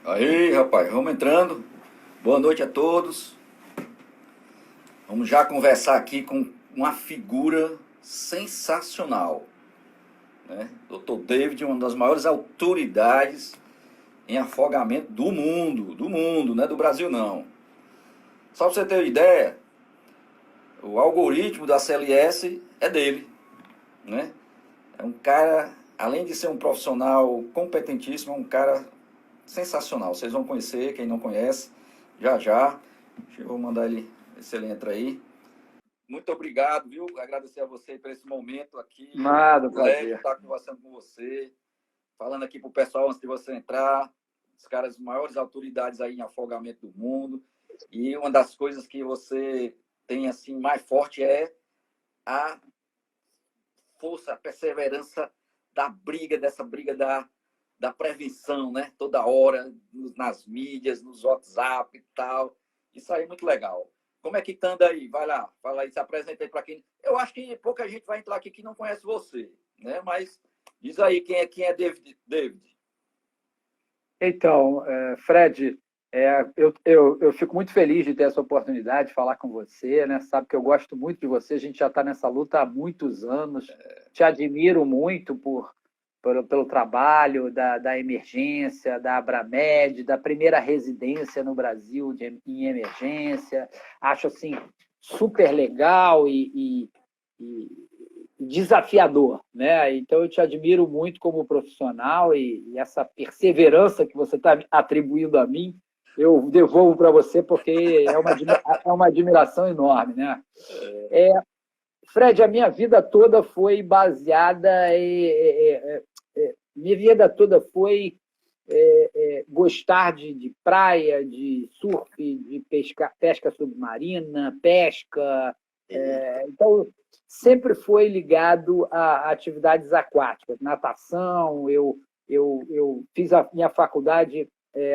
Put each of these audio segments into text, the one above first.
Aí, rapaz, vamos entrando. Boa noite a todos. Vamos já conversar aqui com uma figura sensacional, né? Dr. David, uma das maiores autoridades em afogamento do mundo, não é do Brasil não. Só para você ter uma ideia, o algoritmo da CLS é dele, né? É um cara, além de ser um profissional competentíssimo, é um cara sensacional. Vocês vão conhecer, quem não conhece, já já. Deixa eu mandar ele, ver se ele entra aí. Muito obrigado, viu? Agradecer a você por esse momento aqui. É um Nada, privilégio prazer. estar conversando com você, falando aqui para o pessoal antes de você entrar. Os caras maiores autoridades aí em afogamento do mundo. E uma das coisas que você tem assim mais forte é a força, a perseverança dessa briga da prevenção, né? Toda hora, nas mídias, nos WhatsApp e tal. Isso aí é muito legal. Como é que tá anda aí? Vai lá, fala aí, se apresenta aí para quem. Eu acho que pouca gente vai entrar aqui que não conhece você, né? Mas diz aí quem é David. David. Então, Fred, eu fico muito feliz de ter essa oportunidade de falar com você, né? Sabe que eu gosto muito de você, a gente já está nessa luta há muitos anos. Te admiro muito pelo trabalho da emergência, da Abramed, da primeira residência no Brasil em emergência. Acho assim super legal e desafiador, né? Então eu te admiro muito como profissional e essa perseverança que você está atribuindo a mim, eu devolvo para você porque é uma admiração enorme, né? É, Fred, a minha vida toda foi baseada minha vida toda foi gostar de praia, de surf, de pesca submarina, pesca. Então, sempre foi ligado a atividades aquáticas, natação. Eu fiz a minha faculdade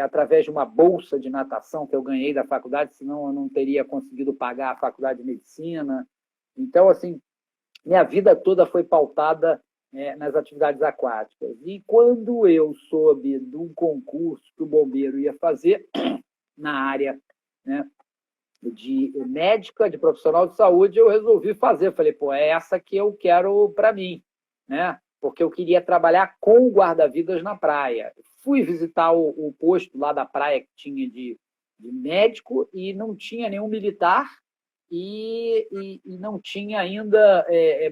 através de uma bolsa de natação que eu ganhei da faculdade, senão eu não teria conseguido pagar a faculdade de medicina. Então, assim, minha vida toda foi pautada nas atividades aquáticas. E quando eu soube de um concurso que o bombeiro ia fazer na área, né, de médica, de profissional de saúde, eu resolvi fazer. Falei, pô, é essa que eu quero para mim, né? Porque eu queria trabalhar com guarda-vidas na praia. Fui visitar o posto lá da praia que tinha de médico e não tinha nenhum militar e não tinha ainda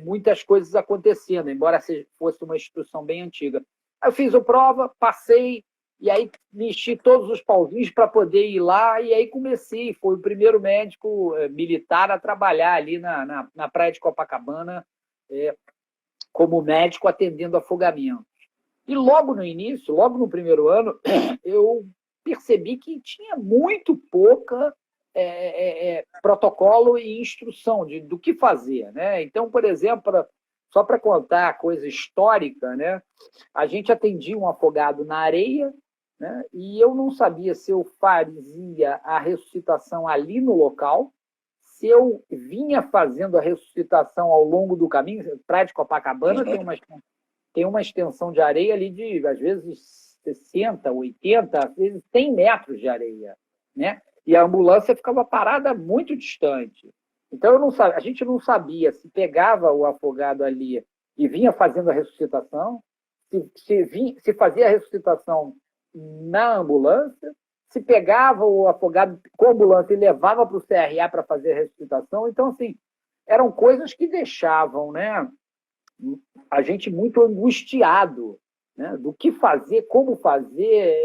muitas coisas acontecendo, embora fosse uma instituição bem antiga. Aí eu fiz a prova, passei, e aí mexi todos os pauzinhos para poder ir lá, e aí comecei. Foi o primeiro médico militar a trabalhar ali na praia de Copacabana como médico atendendo afogamento. E logo no início, logo no primeiro ano, eu percebi que tinha muito pouca protocolo e instrução do que fazer, né? Então, por exemplo, só para contar a coisa histórica, né? A gente atendia um afogado na areia, né? E eu não sabia se eu fazia a ressuscitação ali no local, se eu vinha fazendo a ressuscitação ao longo do caminho. Praia de Copacabana tem uma extensão de areia ali de, às vezes, 60, 80, às vezes 100 metros de areia, né? E a ambulância ficava parada muito distante. Então, a gente não sabia se pegava o afogado ali e vinha fazendo a ressuscitação, se fazia a ressuscitação na ambulância, se pegava o afogado com a ambulância e levava para o CRA para fazer a ressuscitação. Então, assim, eram coisas que deixavam, né, a gente muito angustiado, né, do que fazer, como fazer,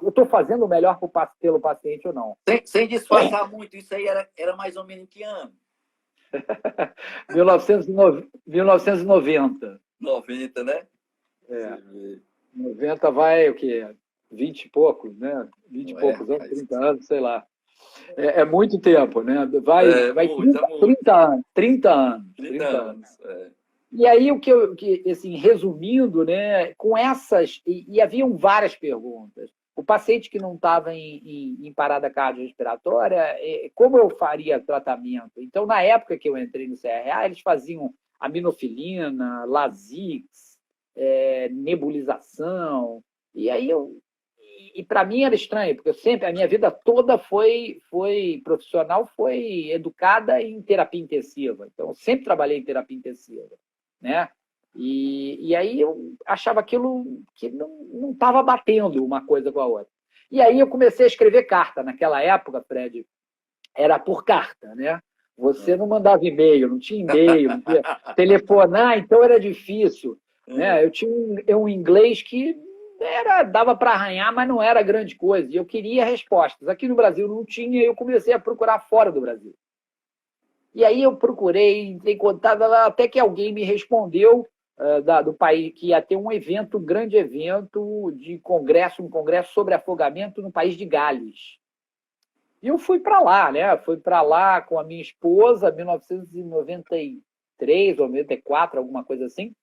eu estou fazendo o melhor pelo paciente ou não. Sem disfarçar muito, isso aí era mais ou menos em que ano? 1990. 90, né? É, 90 vai o quê? 20 e poucos, né? 20 e Não é, poucos anos, rapaz? 30 anos, sei lá. É muito tempo, né? Vai Muito, 30, é muito. 30 anos, 30 anos, 30 30 anos. anos. É. E aí, assim, resumindo, né, com essas, e haviam várias perguntas. O paciente que não estava em parada cardiorrespiratória, como eu faria tratamento? Então, na época que eu entrei no CRA, eles faziam aminofilina, Lasix, nebulização, e aí E para mim era estranho, porque a minha vida toda foi profissional, foi educada em terapia intensiva. Então, eu sempre trabalhei em terapia intensiva, né? E aí eu achava aquilo que não estava batendo uma coisa com a outra. E aí eu comecei a escrever carta. Naquela época, Fred, era por carta, né? Você não mandava e-mail, não tinha e-mail, não tinha telefonar, então era difícil, né? Eu tinha um inglês que dava para arranhar, mas não era grande coisa. E eu queria respostas. Aqui no Brasil não tinha, e eu comecei a procurar fora do Brasil. E aí eu procurei, entrei em contato, até que alguém me respondeu do país, que ia ter um evento, um grande evento de congresso, um congresso sobre afogamento no país de Gales. E eu fui para lá, né? Fui para lá com a minha esposa, em 1993 ou 94, alguma coisa assim,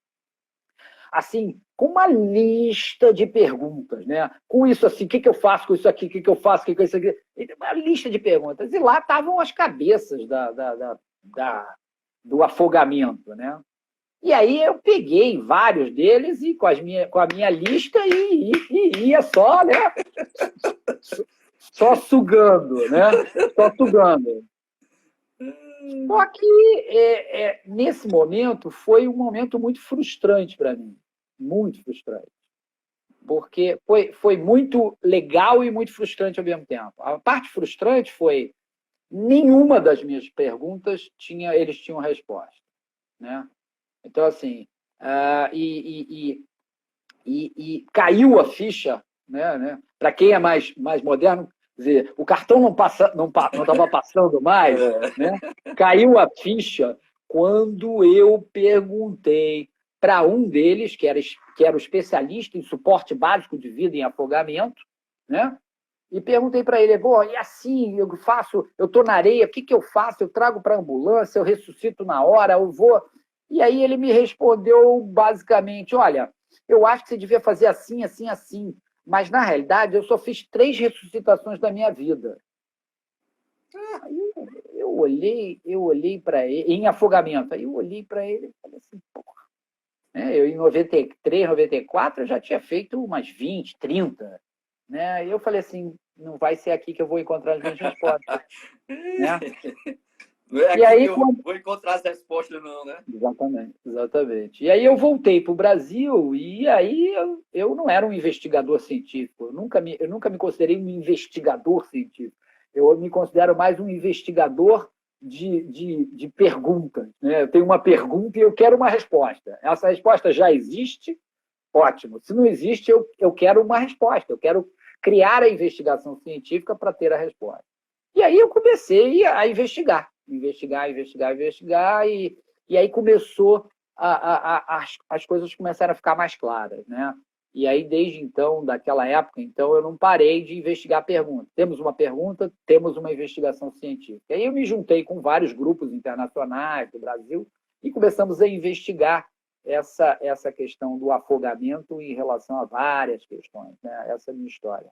com uma lista de perguntas, né? Com isso assim, o que eu faço com isso aqui, o que eu faço, o que isso aqui? Uma lista de perguntas. E lá estavam as cabeças do afogamento, né? E aí eu peguei vários deles e com a minha lista e ia só, né? Só sugando, né? Só sugando. Só que nesse momento foi um momento muito frustrante para mim. Muito frustrante. Porque foi muito legal e muito frustrante ao mesmo tempo. A parte frustrante foi nenhuma das minhas perguntas eles tinham resposta, né? Então, assim, caiu a ficha, né? Para quem é mais moderno, quer dizer, o cartão não estava passando mais, né? Caiu a ficha quando eu perguntei para um deles, que era o especialista em suporte básico de vida em afogamento, né? E perguntei para ele, e assim, eu estou na areia, o que eu faço? Eu trago para a ambulância, eu ressuscito na hora, eu vou... E aí ele me respondeu basicamente, olha, eu acho que você devia fazer assim, assim, assim, mas na realidade eu só fiz 3 ressuscitações da minha vida. Aí eu olhei para ele, em afogamento, aí eu olhei para ele e falei assim, porra. Eu em 93, 94, eu já tinha feito umas 20, 30. Né? E eu falei assim, não vai ser aqui que eu vou encontrar as minhas respostas. Né? Não é aqui aí, que eu vou encontrar as respostas, não, né? Exatamente. E aí eu voltei para o Brasil e aí eu não era um investigador científico. Eu nunca me considerei um investigador científico. Eu me considero mais um investigador de perguntas. Né? Eu tenho uma pergunta e eu quero uma resposta. Essa resposta já existe? Ótimo. Se não existe, eu quero uma resposta. Eu quero criar a investigação científica para ter a resposta. E aí eu comecei a investigar, e aí começou as coisas começaram a ficar mais claras, né? E aí, desde então, daquela época, então, eu não parei de investigar perguntas. Temos uma pergunta, temos uma investigação científica. E aí eu me juntei com vários grupos internacionais do Brasil e começamos a investigar essa questão do afogamento em relação a várias questões, né? Essa é a minha história.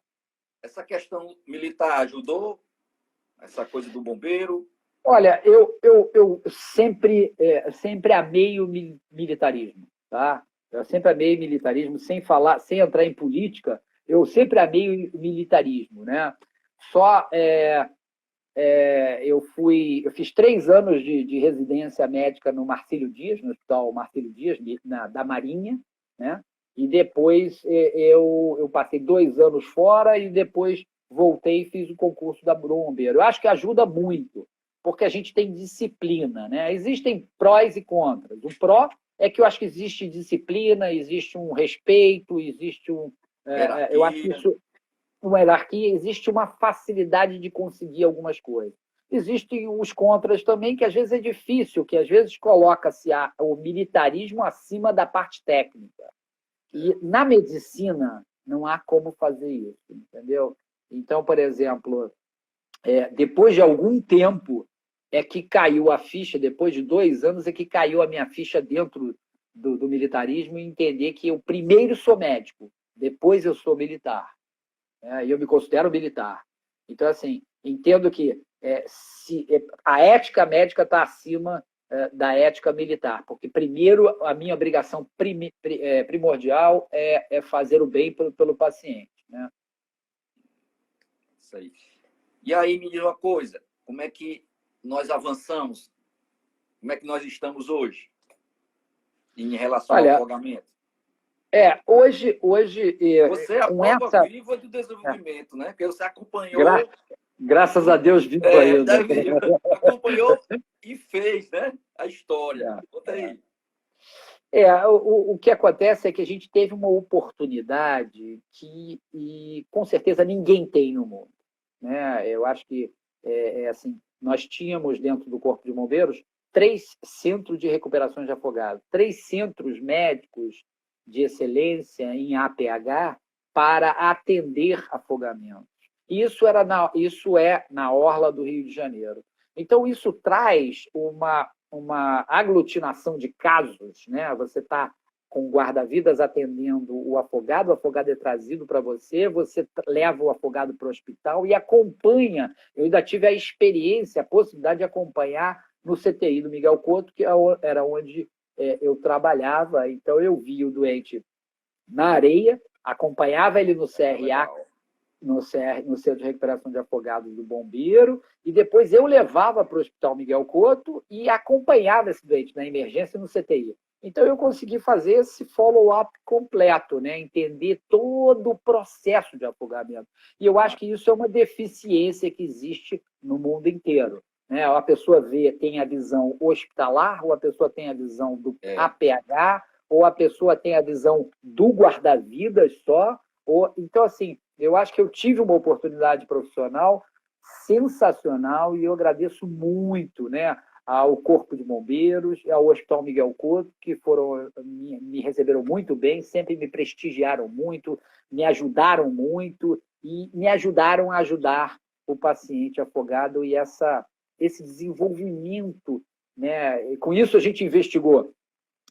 Essa questão militar ajudou? Essa coisa do bombeiro? Olha, eu sempre amei o militarismo, tá? Eu sempre amei militarismo, sem entrar em política, eu sempre amei o militarismo, né? Só eu fiz 3 anos de residência médica no Marcílio Dias, no Hospital Marcílio Dias, da Marinha, né? E depois eu passei 2 anos fora e depois voltei e fiz o concurso da bombeiro. Eu acho que ajuda muito, porque a gente tem disciplina, né? Existem prós e contras. O pró é que eu acho que existe disciplina, existe um respeito, existe eu acho que isso, uma hierarquia, existe uma facilidade de conseguir algumas coisas. Existem os contras também, que às vezes é difícil, que às vezes coloca-se o militarismo acima da parte técnica. E na medicina não há como fazer isso, entendeu? Então, por exemplo, depois de algum tempo é que caiu a ficha, depois de 2 anos é que caiu a minha ficha dentro do militarismo, e entender que eu primeiro sou médico, depois eu sou militar. E eu me considero militar. Então, assim, entendo que a ética médica está acima da ética militar, porque primeiro a minha obrigação primordial é fazer o bem pelo paciente, né? Isso aí. E aí, me diz uma coisa, como é que nós avançamos? Como é que nós estamos hoje em relação ao Olha, afogamento? hoje Você é a com prova essa... viva do é, desenvolvimento, né? Porque você gra- acompanhou, graças a Deus vivo ainda. acompanhou e fez, né? A história. Conta aí. O que acontece é que a gente teve uma oportunidade e com certeza ninguém tem no mundo, né? Eu acho que assim, nós tínhamos dentro do Corpo de Bombeiros 3 centros de recuperação de afogados, 3 centros médicos de excelência em APH para atender afogamentos. Isso é na orla do Rio de Janeiro. Então, isso traz uma aglutinação de casos, né? Você está com guarda-vidas atendendo o afogado é trazido para você, você leva o afogado para o hospital e acompanha. Eu ainda tive a experiência, a possibilidade de acompanhar no CTI do Miguel Couto, que era onde eu trabalhava, então eu vi o doente na areia, acompanhava ele no CRA, no Centro de Recuperação de Afogados do Bombeiro, e depois eu levava para o Hospital Miguel Couto e acompanhava esse doente na emergência no CTI. Então, eu consegui fazer esse follow-up completo, né? Entender todo o processo de afogamento. E eu acho que isso é uma deficiência que existe no mundo inteiro, né? A pessoa tem a visão hospitalar, ou a pessoa tem a visão do APH, ou a pessoa tem a visão do guarda-vidas só. Então, assim, eu acho que eu tive uma oportunidade profissional sensacional e eu agradeço muito, né, ao Corpo de Bombeiros, ao Hospital Miguel Couto, que me receberam muito bem, sempre me prestigiaram muito, me ajudaram muito e me ajudaram a ajudar o paciente afogado e esse desenvolvimento, né? E com isso a gente investigou,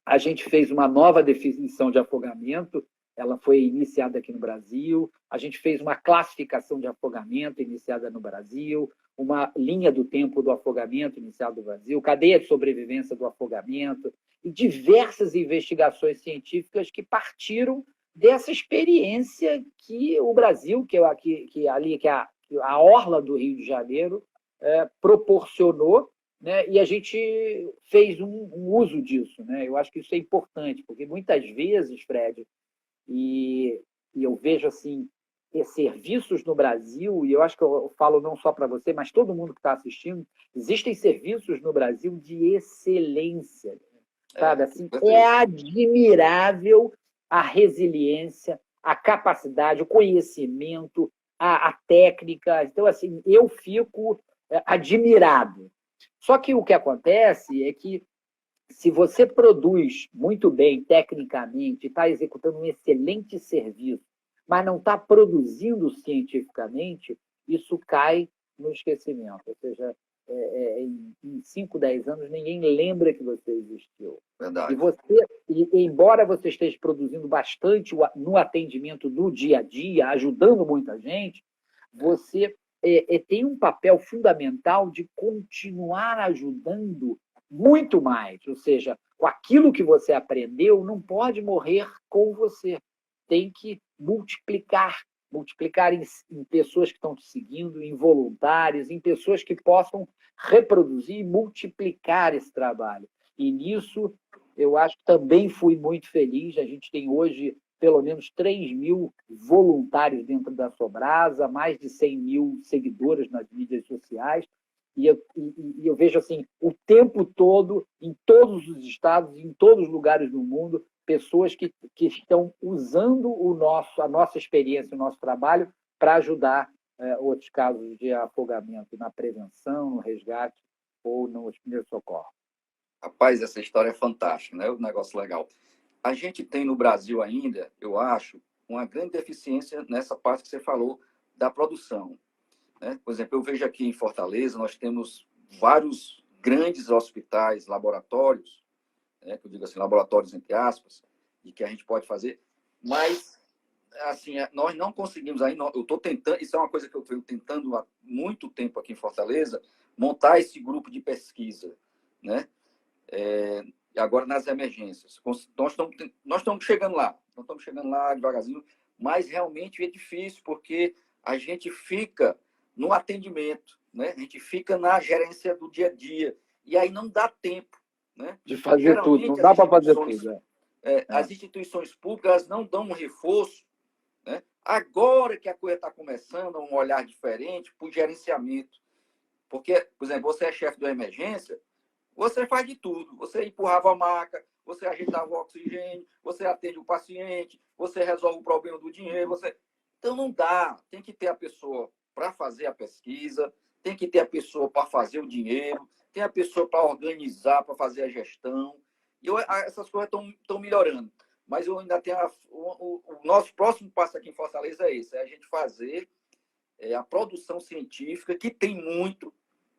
a gente fez uma nova definição de afogamento, ela foi iniciada aqui no Brasil, a gente fez uma classificação de afogamento iniciada no Brasil, uma linha do tempo do afogamento iniciada no Brasil, cadeia de sobrevivência do afogamento, e diversas investigações científicas que partiram dessa experiência que o Brasil, que a orla do Rio de Janeiro, proporcionou, né? E a gente fez um uso disso, né? Eu acho que isso é importante, porque muitas vezes, Fred, e eu vejo assim, serviços no Brasil, e eu acho que eu falo não só para você, mas todo mundo que está assistindo, existem serviços no Brasil de excelência, sabe? Assim, é admirável a resiliência, a capacidade, o conhecimento, a técnica. Então, assim, eu fico admirado. Só que o que acontece é que se você produz muito bem tecnicamente, está executando um excelente serviço, mas não está produzindo cientificamente, isso cai no esquecimento. Ou seja, em 5, 10 anos, ninguém lembra que você existiu. Verdade. Embora você esteja produzindo bastante no atendimento do dia a dia, ajudando muita gente, você tem um papel fundamental de continuar ajudando muito mais. Ou seja, aquilo que você aprendeu não pode morrer com você. Tem que multiplicar em pessoas que estão te seguindo, em voluntários, em pessoas que possam reproduzir e multiplicar esse trabalho. E nisso, eu acho que também fui muito feliz. A gente tem hoje pelo menos 3.000 voluntários dentro da Sobrasa, mais de 100.000 seguidores nas mídias sociais. E eu vejo assim, o tempo todo, em todos os estados, em todos os lugares do mundo, pessoas que estão usando a nossa experiência, o nosso trabalho, para ajudar outros casos de afogamento, na prevenção, no resgate ou nos primeiros socorros. Rapaz, essa história é fantástica, né? Um negócio legal. A gente tem no Brasil ainda, eu acho, uma grande deficiência nessa parte que você falou da produção. Né? Por exemplo, eu vejo aqui em Fortaleza, nós temos vários grandes hospitais, laboratórios, né? Que eu digo assim, laboratórios entre aspas, e que a gente pode fazer, mas assim, nós não conseguimos ainda, eu estou tentando, isso é uma coisa que eu estou tentando há muito tempo aqui em Fortaleza, montar esse grupo de pesquisa, né? Agora nas emergências. Nós estamos chegando lá devagarzinho, mas realmente é difícil, porque a gente fica no atendimento, né? A gente fica na gerência do dia a dia, e aí não dá tempo, né? De fazer tudo, não dá para fazer tudo. As instituições públicas não dão um reforço, né? Agora que a coisa está começando, um olhar diferente para o gerenciamento. Porque, por exemplo, você é chefe de uma emergência, você faz de tudo. Você empurrava a maca, você ajeitava o oxigênio, você atende o paciente, você resolve o problema do dinheiro. Então, não dá. Tem que ter a pessoa para fazer a pesquisa, tem que ter a pessoa para fazer o dinheiro, tem a pessoa para organizar, para fazer a gestão. E essas coisas estão melhorando. Mas eu ainda tenho o nosso próximo passo aqui em Fortaleza é esse, é a gente fazer a produção científica, que tem muito,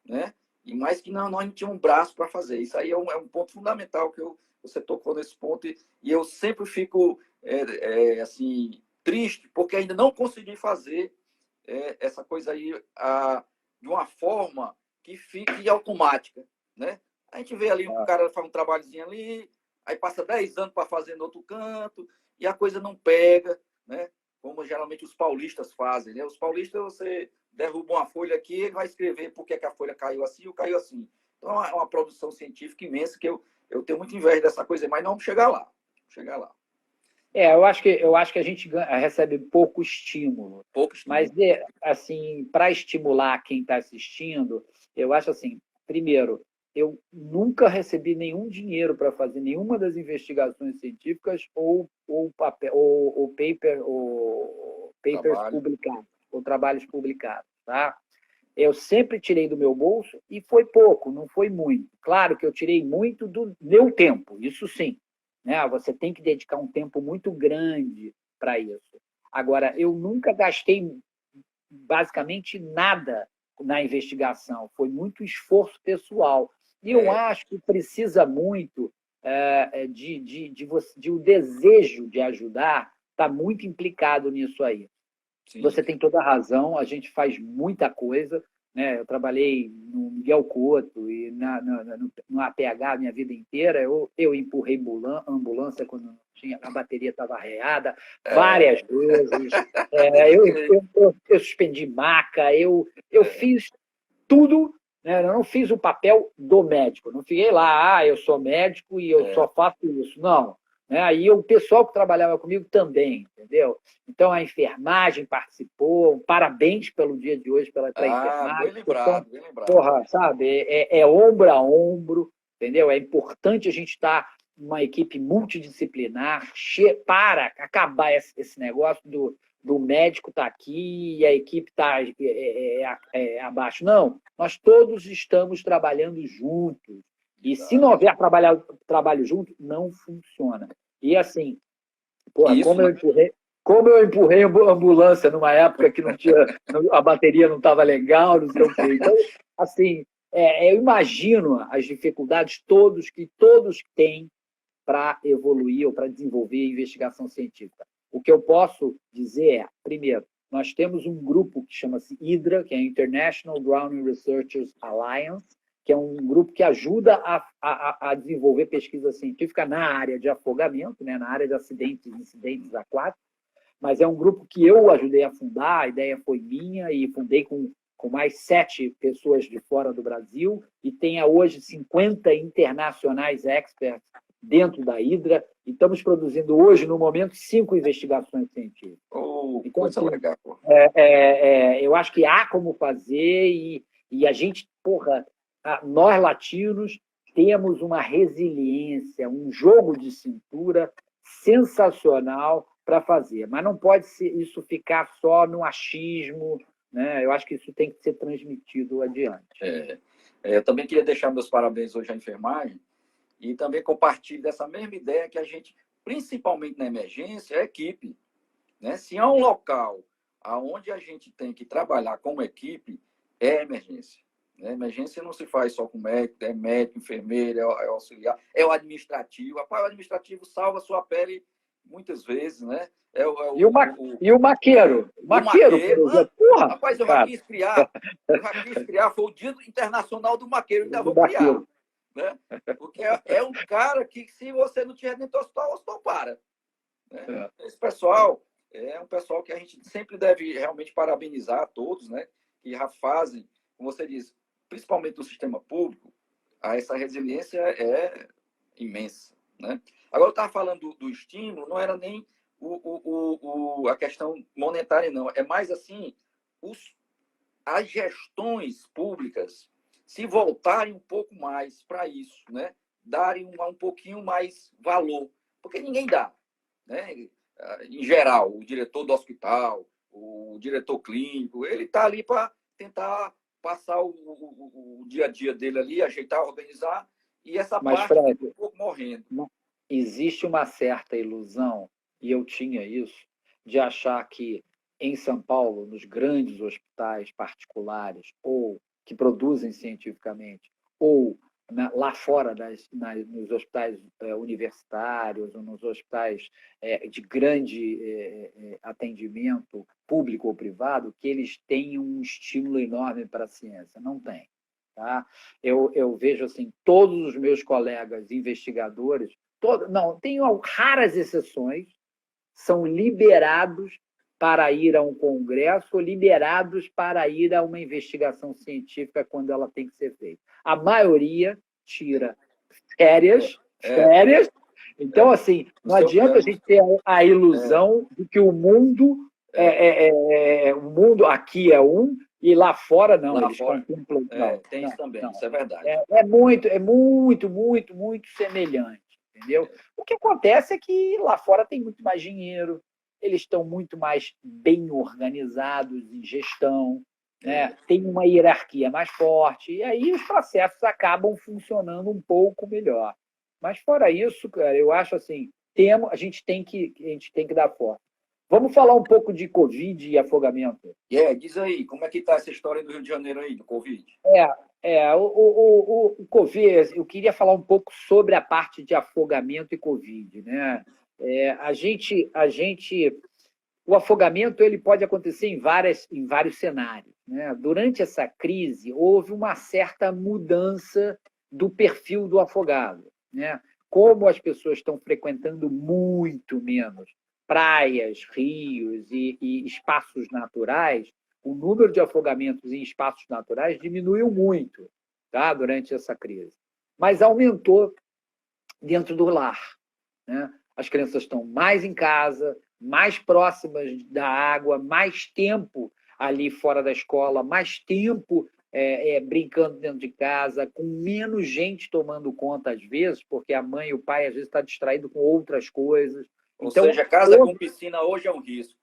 né? E mais que não tinha um braço para fazer. Isso aí é um ponto fundamental que você tocou nesse ponto, e eu sempre fico assim, triste, porque ainda não consegui fazer essa coisa aí de uma forma que fique automática, né? A gente vê ali, o cara faz um trabalhozinho ali, aí passa 10 anos para fazer no outro canto, e a coisa não pega, né? Como geralmente os paulistas fazem, né? Os paulistas, você derruba uma folha aqui, ele vai escrever por que a folha caiu assim ou caiu assim. Então, é uma produção científica imensa que eu tenho muito inveja dessa coisa, mas não vamos chegar lá. Eu acho que a gente recebe pouco estímulo. Mas, assim, para estimular quem está assistindo, eu acho assim, primeiro, eu nunca recebi nenhum dinheiro para fazer nenhuma das investigações científicas ou papers publicados, ou trabalhos publicados, tá? Eu sempre tirei do meu bolso e foi pouco, não foi muito. Claro que eu tirei muito do meu tempo, isso sim, né? Você tem que dedicar um tempo muito grande para isso. Agora, eu nunca gastei basicamente nada na investigação, foi muito esforço pessoal. E eu acho que precisa muito de o desejo de ajudar, está muito implicado nisso aí. Sim. Você tem toda a razão, a gente faz muita coisa, né? Eu trabalhei no Miguel Couto e no APH a minha vida inteira. Eu empurrei ambulância quando a bateria estava arreada, várias vezes. Eu suspendi maca, eu fiz tudo, né? Eu não fiz o papel do médico. Não fiquei lá, eu sou médico e eu só faço isso. Não. Aí o pessoal que trabalhava comigo também, entendeu? Então a enfermagem participou, parabéns pelo dia de hoje para a enfermagem. Bem lembrado, bem lembrado. Porra, sabe, é ombro a ombro, entendeu? É importante a gente estar uma equipe multidisciplinar para acabar esse negócio do médico estar aqui e a equipe estar abaixo. Não, nós todos estamos trabalhando juntos. E se não houver trabalho junto, não funciona. E assim, porra, como eu empurrei a ambulância numa época que não tinha, a bateria não estava legal, não sei o quê. Então, assim, eu imagino as dificuldades que todos têm para evoluir ou para desenvolver investigação científica. O que eu posso dizer é, primeiro, nós temos um grupo que chama-se IDRA, que é International Drowning Researchers Alliance, que é um grupo que ajuda a desenvolver pesquisa científica na área de afogamento, né, na área de incidentes aquáticos, mas é um grupo que eu ajudei a fundar, a ideia foi minha, e fundei com mais 7 pessoas de fora do Brasil, e tem hoje 50 internacionais experts dentro da Hidra, e estamos produzindo hoje, no momento, 5 investigações científicas. Então, coisa legal. Eu acho que há como fazer, e a gente, nós latinos temos uma resiliência, um jogo de cintura sensacional para fazer, mas não pode isso ficar só no achismo, né? Eu acho que isso tem que ser transmitido adiante. Eu também queria deixar meus parabéns hoje à enfermagem e também compartilho dessa mesma ideia que a gente, principalmente na emergência, é equipe, né? Se há um local onde a gente tem que trabalhar como equipe, é emergência. Emergência não se faz só com médico, é médico, enfermeiro, é auxiliar, é o administrativo. Rapaz, o administrativo salva a sua pele muitas vezes, né? E o maqueiro? Porra, rapaz, o Raquis Criar foi o Dia Internacional do Maqueiro, ainda vou criar. Né? Porque é um cara que, se você não tiver dentro do hospital, o hospital para. Né? Esse pessoal é um pessoal que a gente sempre deve realmente parabenizar a todos, né? que já fazem, como você disse, principalmente no sistema público, essa resiliência é imensa, né? Agora, eu estava falando do estímulo, não era nem a questão monetária, não. É mais assim, as gestões públicas se voltarem um pouco mais para isso, né? Darem um pouquinho mais valor, porque ninguém dá, né? Em geral, o diretor do hospital, o diretor clínico, ele está ali para tentar passar o dia a dia dele ali, ajeitar, organizar, e essa Mas, parte Fred, fica um pouco morrendo. existe uma certa ilusão, e eu tinha isso, de achar que em São Paulo, nos grandes hospitais particulares, ou que produzem cientificamente, ou lá fora, nos hospitais universitários, ou nos hospitais de grande atendimento, público ou privado, que eles têm um estímulo enorme para a ciência. Não tem. Tá? Eu vejo assim, todos os meus colegas investigadores, não, tem raras exceções, são liberados para ir a um congresso ou liberados para ir a uma investigação científica quando ela tem que ser feita. A maioria tira férias. Então, assim, não adianta a gente ter a ilusão de que o mundo o mundo aqui é um e lá fora não. Lá eles fora, contemplam. tem Não, isso também, não. isso é verdade. É muito semelhante, entendeu? O que acontece é que lá fora tem muito mais dinheiro, eles estão muito mais bem organizados em gestão, né? Tem uma hierarquia mais forte, e aí os processos acabam funcionando um pouco melhor. Mas fora isso, cara, eu acho assim, a gente tem que dar força. Vamos falar um pouco de Covid e afogamento. Diz aí, como é que está essa história do Rio de Janeiro aí, do Covid? O Covid, eu queria falar um pouco sobre a parte de afogamento e Covid, né? O afogamento ele pode acontecer em vários cenários, né? Durante essa crise, houve uma certa mudança do perfil do afogado, né? Como as pessoas estão frequentando muito menos praias, rios e espaços naturais, o número de afogamentos em espaços naturais diminuiu muito, tá? Durante essa crise. Mas aumentou dentro do lar, né? As crianças estão mais em casa, mais próximas da água, mais tempo ali fora da escola, mais tempo brincando dentro de casa, com menos gente tomando conta às vezes, porque a mãe e o pai às vezes está distraído com outras coisas. Ou seja, casa com piscina hoje é um risco.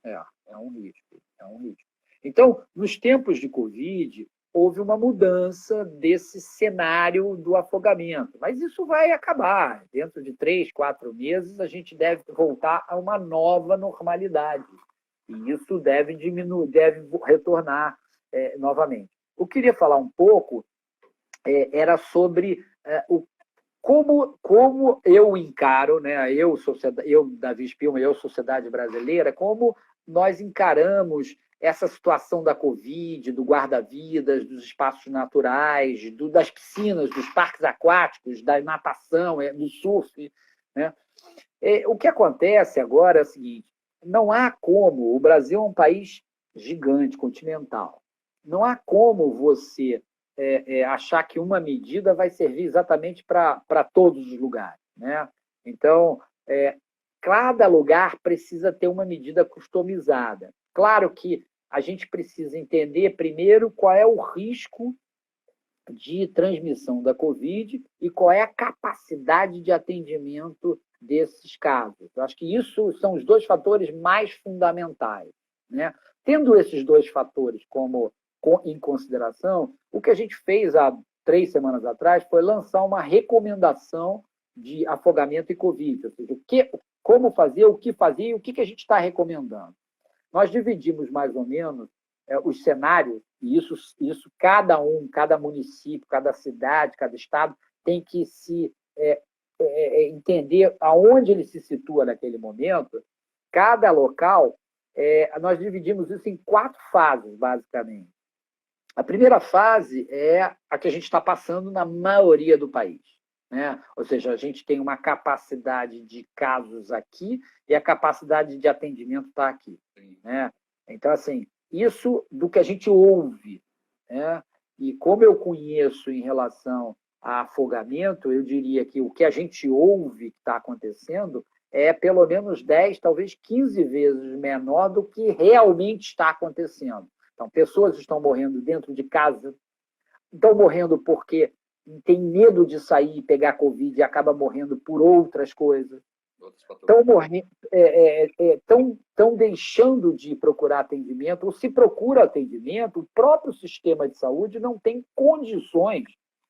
É um risco. Então, nos tempos de Covid, houve uma mudança desse cenário do afogamento. Mas isso vai acabar. Dentro de 3, 4 meses, a gente deve voltar a uma nova normalidade. E isso deve retornar novamente. Eu queria falar um pouco era sobre como eu encaro, né, eu, Davi Spielmann, eu, Sociedade Brasileira, como nós encaramos essa situação da Covid, do guarda-vidas, dos espaços naturais, das piscinas, dos parques aquáticos, da natação, do surf. Né? O que acontece agora é o seguinte, não há como, o Brasil é um país gigante, continental, não há como você achar que uma medida vai servir exatamente para todos os lugares. Né? Então, cada lugar precisa ter uma medida customizada. Claro que a gente precisa entender, primeiro, qual é o risco de transmissão da Covid e qual é a capacidade de atendimento desses casos. Eu acho que isso são os dois fatores mais fundamentais. Né? Tendo esses dois fatores em consideração, o que a gente fez há 3 semanas atrás foi lançar uma recomendação de afogamento e Covid, ou seja, como fazer, o que fazer e o que a gente está recomendando. Nós dividimos mais ou menos os cenários, e isso cada município, cada cidade, cada estado tem que se entender aonde ele se situa naquele momento. Cada local, nós dividimos isso em 4 fases, basicamente. A primeira fase é a que a gente está passando na maioria do país. Né? Ou seja, a gente tem uma capacidade de casos aqui e a capacidade de atendimento está aqui. Né? Então, assim, isso do que a gente ouve, né? E como eu conheço em relação a afogamento, eu diria que o que a gente ouve que está acontecendo é pelo menos 10, talvez 15 vezes menor do que realmente está acontecendo. Então, pessoas estão morrendo dentro de casa, estão morrendo porque tem medo de sair e pegar Covid e acaba morrendo por outras coisas. Estão deixando de procurar atendimento, ou se procura atendimento, o próprio sistema de saúde não tem condições.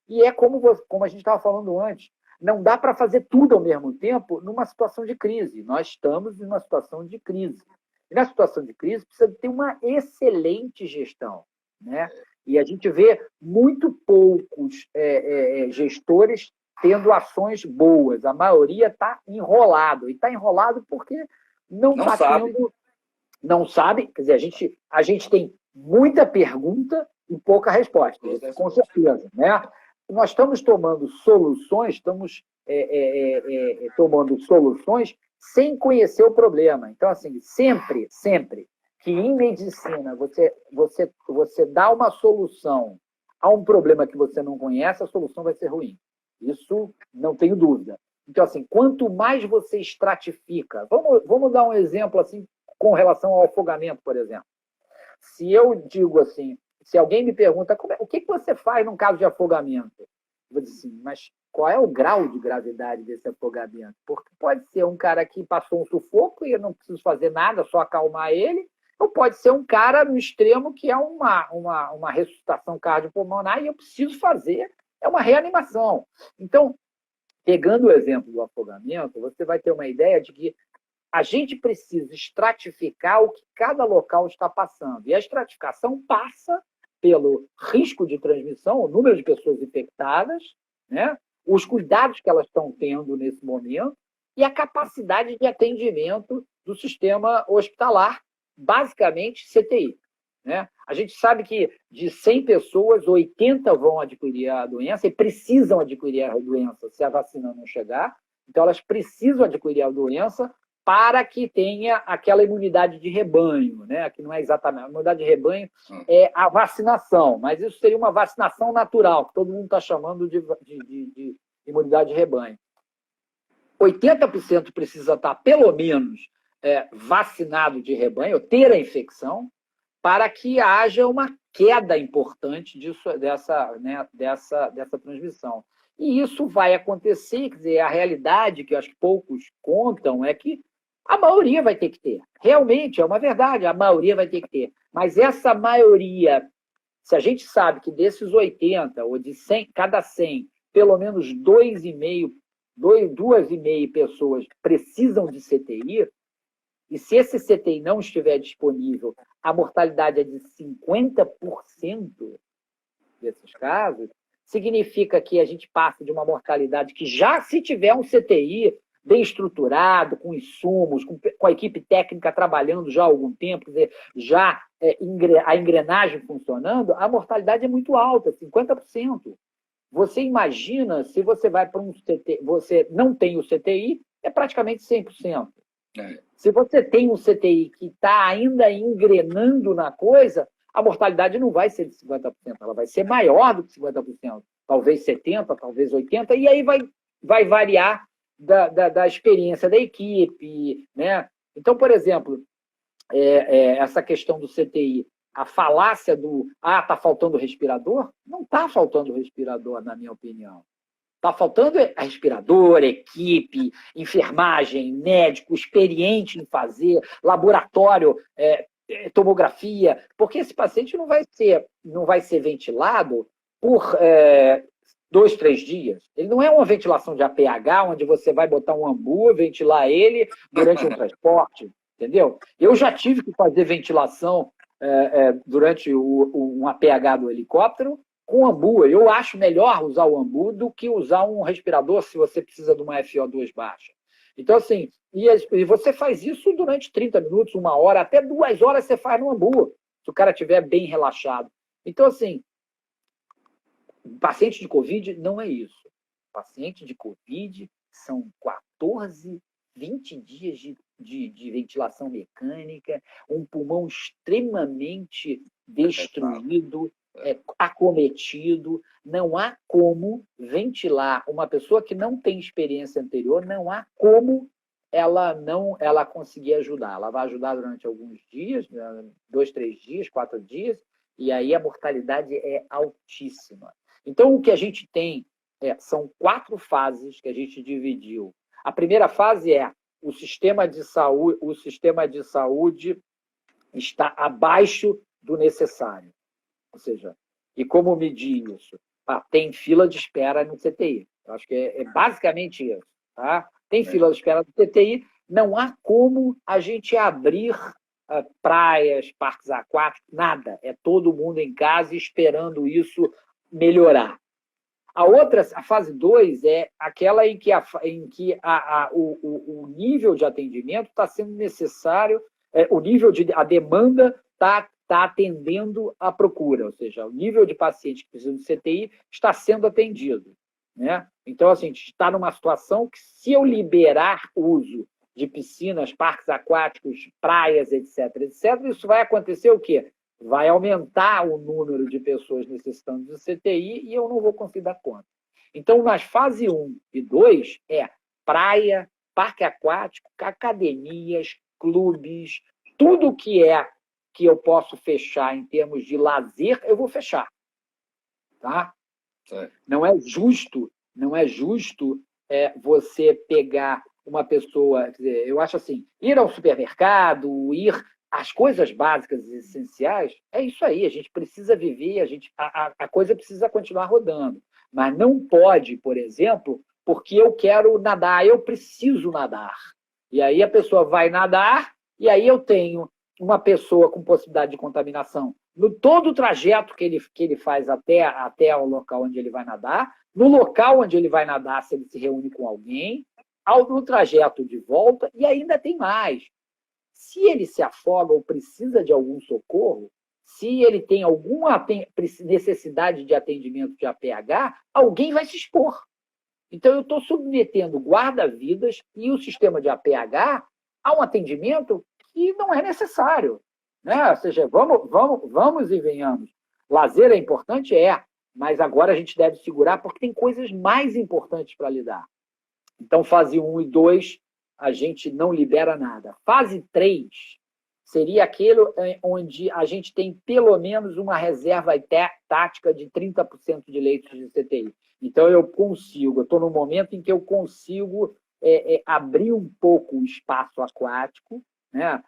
E é como a gente estava falando antes, não dá para fazer tudo ao mesmo tempo numa situação de crise. Nós estamos numa situação de crise. E na situação de crise precisa ter uma excelente gestão, né? E a gente vê muito poucos gestores tendo ações boas. A maioria está enrolado. E está enrolado porque não está tendo... Não sabe. Quer dizer, a gente tem muita pergunta e pouca resposta. Com certeza, né? Nós estamos tomando soluções, tomando soluções sem conhecer o problema. Então, assim, sempre que em medicina você dá uma solução a um problema que você não conhece, a solução vai ser ruim. Isso não tenho dúvida. Então, assim, quanto mais você estratifica... Vamos dar um exemplo assim com relação ao afogamento, por exemplo. Se eu digo assim, se alguém me pergunta o que você faz num caso de afogamento, eu vou dizer assim, mas qual é o grau de gravidade desse afogamento? Porque pode ser um cara que passou um sufoco e eu não preciso fazer nada, só acalmar ele, ou pode ser um cara no extremo que é uma ressuscitação cardiopulmonar e eu preciso fazer uma reanimação. Então, pegando o exemplo do afogamento, você vai ter uma ideia de que a gente precisa estratificar o que cada local está passando. E a estratificação passa pelo risco de transmissão, o número de pessoas infectadas, né? Os cuidados que elas estão tendo nesse momento e a capacidade de atendimento do sistema hospitalar, basicamente CTI. Né? A gente sabe que de 100 pessoas, 80 vão adquirir a doença e precisam adquirir a doença se a vacina não chegar. Então, elas precisam adquirir a doença para que tenha aquela imunidade de rebanho, né? Que não é exatamente. A imunidade de rebanho é a vacinação, mas isso seria uma vacinação natural, que todo mundo está chamando de imunidade de rebanho. 80% precisa estar, pelo menos, vacinado de rebanho, ter a infecção, para que haja uma queda importante dessa transmissão. E isso vai acontecer, quer dizer, a realidade que eu acho que poucos contam é que a maioria vai ter que ter. Realmente, é uma verdade, a maioria vai ter que ter. Mas essa maioria, se a gente sabe que desses 80, ou de 100, cada 100, pelo menos 2,5 pessoas precisam de CTI, e se esse CTI não estiver disponível, a mortalidade é de 50% desses casos, significa que a gente passa de uma mortalidade que já, se tiver um CTI bem estruturado, com insumos, com a equipe técnica trabalhando já há algum tempo, quer dizer, já a engrenagem funcionando, a mortalidade é muito alta, 50%. Você imagina se você vai para um CTI, você não tem o CTI, é praticamente 100%. Se você tem um CTI que está ainda engrenando na coisa, a mortalidade não vai ser de 50%, ela vai ser maior do que 50%, talvez 70%, talvez 80%, e aí vai variar da experiência da equipe, né? Então, por exemplo, essa questão do CTI, a falácia do está faltando respirador, não está faltando respirador, na minha opinião. Está faltando respirador, equipe, enfermagem, médico, experiente em fazer, laboratório, tomografia, porque esse paciente não vai ser ventilado por 2, 3 dias. Ele não é uma ventilação de APH, onde você vai botar um ambu, ventilar ele durante um transporte, entendeu? Eu já tive que fazer ventilação durante um APH do helicóptero, com ambu. Eu acho melhor usar o ambu do que usar um respirador se você precisa de uma FO2 baixa. Então, assim, e você faz isso durante 30 minutos, 1 hora, até 2 horas você faz no ambu, se o cara estiver bem relaxado. Então, assim, paciente de Covid não é isso. Paciente de Covid são 14 20 dias de ventilação mecânica, um pulmão extremamente destruído, acometido. Não há como ventilar uma pessoa que não tem experiência anterior, não há como ela conseguir ajudar. Ela vai ajudar durante alguns dias, 2, 3 dias, 4 dias, e aí a mortalidade é altíssima. Então, o que a gente tem são 4 fases que a gente dividiu. A primeira fase é o sistema de saúde está abaixo do necessário. Ou seja, e como medir isso? Tem fila de espera no CTI. Eu acho que é basicamente isso. Tá? Tem fila de espera no CTI, não há como a gente abrir praias, parques aquáticos, nada. É todo mundo em casa esperando isso melhorar. A fase 2 é aquela em que o nível de atendimento está sendo necessário, a demanda está atendendo a procura, ou seja, o nível de pacientes que precisam de CTI está sendo atendido. Né? Então, assim, a gente está numa situação que, se eu liberar o uso de piscinas, parques aquáticos, praias, etc., isso vai acontecer o quê? Vai aumentar o número de pessoas necessitando de CTI e eu não vou conseguir dar conta. Então, nas fase 1 e 2, praia, parque aquático, academias, clubes, tudo que eu posso fechar em termos de lazer, eu vou fechar. Tá? Não é justo você pegar uma pessoa... Quer dizer, eu acho assim, ir ao supermercado, as coisas básicas e essenciais, é isso aí, a gente precisa viver, a coisa precisa continuar rodando. Mas não pode, por exemplo, porque eu quero nadar, eu preciso nadar. E aí a pessoa vai nadar, e aí eu tenho uma pessoa com possibilidade de contaminação no todo o trajeto que ele faz até o local onde ele vai nadar, no local onde ele vai nadar, se ele se reúne com alguém, no trajeto de volta, e ainda tem mais. Se ele se afoga ou precisa de algum socorro, se ele tem alguma necessidade de atendimento de APH, alguém vai se expor. Então, eu estou submetendo guarda-vidas e o sistema de APH a um atendimento que não é necessário. Né? Ou seja, vamos e venhamos. Lazer é importante? Mas agora a gente deve segurar porque tem coisas mais importantes para lidar. Então, fase 1 e 2, a gente não libera nada. Fase 3 seria aquele onde a gente tem pelo menos uma reserva tática de 30% de leitos de CTI. Então, eu estou no momento em que eu consigo abrir um pouco o espaço aquático, né?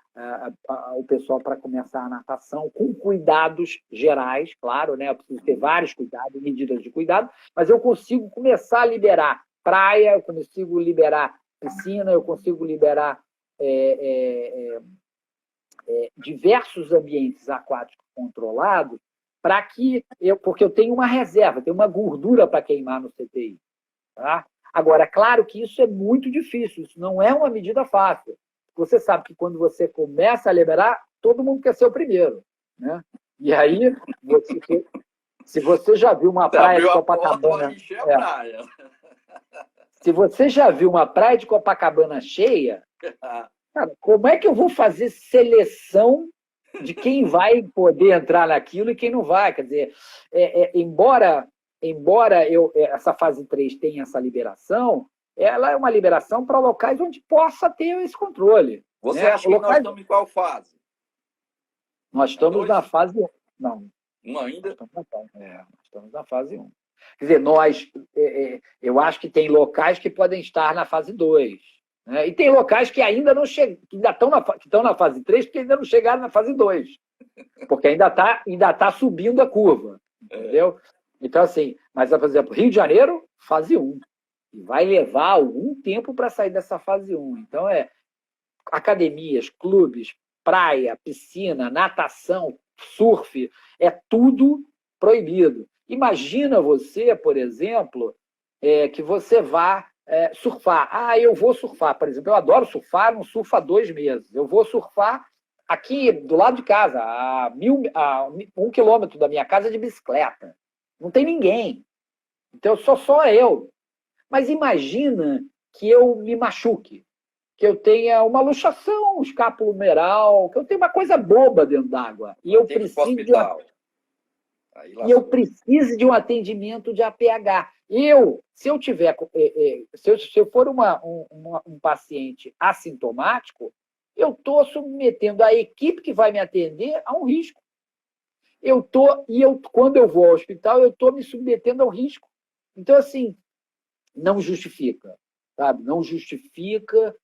O pessoal para começar a natação, com cuidados gerais, claro, né? Eu preciso ter vários cuidados, medidas de cuidado, mas eu consigo começar a liberar praia, eu consigo liberar piscina, eu consigo liberar diversos ambientes aquáticos controlados, porque eu tenho uma reserva, tenho uma gordura para queimar no CTI. Tá? Agora, claro que isso é muito difícil, isso não é uma medida fácil. Você sabe que quando você começa a liberar, todo mundo quer ser o primeiro. Né? E aí, se você já viu uma praia de Copacabana... Se você já viu uma praia de Copacabana cheia, cara, como é que eu vou fazer seleção de quem vai poder entrar naquilo e quem não vai? Quer dizer, embora essa fase 3 tenha essa liberação, ela é uma liberação para locais onde possa ter esse controle. Você acha que nós estamos em qual fase? Nós estamos na fase 1. Não. 1 ainda? Nós estamos na fase 1. Quer dizer, eu acho que tem locais que podem estar na fase 2. Né? E tem locais que ainda não estão na fase 3 porque ainda não chegaram na fase 2. Porque ainda tá subindo a curva. Entendeu? Então, assim, mas, por exemplo, Rio de Janeiro, fase 1. E vai levar algum tempo para sair dessa fase 1. Então, academias, clubes, praia, piscina, natação, surf, é tudo proibido. Imagina você, por exemplo, que você vá surfar. Eu vou surfar, por exemplo. Eu adoro surfar, não surfo há 2 meses. Eu vou surfar aqui do lado de casa, a 1 quilômetro da minha casa de bicicleta. Não tem ninguém. Então, só eu. Mas imagina que eu me machuque, que eu tenha uma luxação escapulohumeral, que eu tenha uma coisa boba dentro d'água. E eu preciso de e eu preciso de um atendimento de APH. Se eu tiver, se eu for um paciente assintomático, eu estou submetendo a equipe que vai me atender a um risco. Quando eu vou ao hospital, eu estou me submetendo ao risco. Então, assim, não justifica, sabe? Não justifica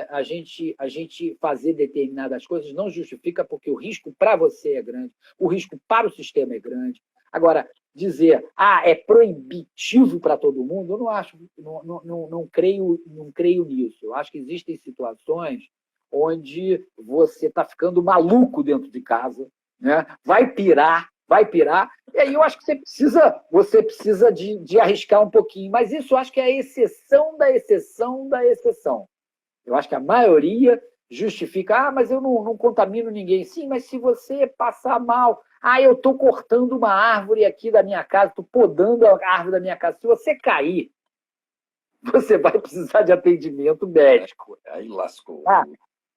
a gente fazer determinadas coisas, não justifica porque o risco para você é grande, o risco para o sistema é grande. Agora, dizer, é proibitivo para todo mundo, eu não acho, não creio nisso. Eu acho que existem situações onde você está ficando maluco dentro de casa, né? Vai pirar, e aí eu acho que você precisa de arriscar um pouquinho, mas isso eu acho que é a exceção da exceção da exceção. Eu acho que a maioria justifica, mas eu não contamino ninguém. Sim, mas se você passar mal, eu estou cortando uma árvore aqui da minha casa, estou podando a árvore da minha casa. Se você cair, você vai precisar de atendimento médico. Aí lascou.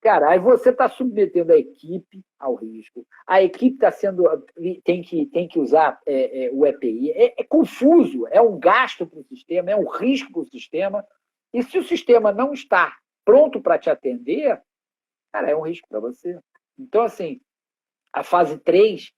Cara, aí você está submetendo a equipe ao risco. A equipe tem que usar o EPI. É confuso, é um gasto para o sistema, é um risco para o sistema. E se o sistema não está pronto para te atender, cara, é um risco para você. Então, assim, a fase 3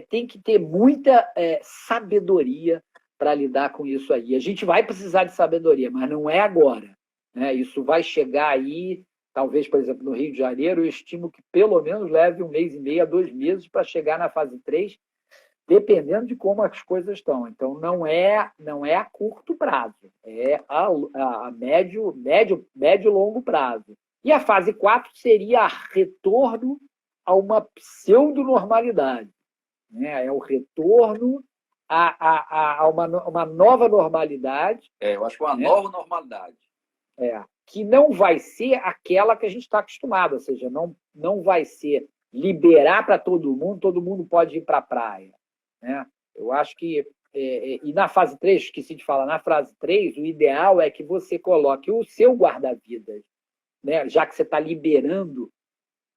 tem que ter muita sabedoria para lidar com isso aí. A gente vai precisar de sabedoria, mas não é agora, né? Isso vai chegar aí, talvez, por exemplo, no Rio de Janeiro, eu estimo que pelo menos leve 1 mês e meio a 2 meses para chegar na fase 3, dependendo de como as coisas estão. Então, não é a curto prazo, é a médio e longo prazo. E a fase 4 seria retorno a uma pseudo-normalidade, né? É o retorno a uma nova normalidade. Eu acho que uma nova normalidade. Que não vai ser aquela que a gente está acostumado, ou seja, não vai ser liberar para todo mundo pode ir para a praia, né? Eu acho que, e na fase 3, esqueci de falar, na fase 3, o ideal é que você coloque o seu guarda-vidas, né? Já que você está liberando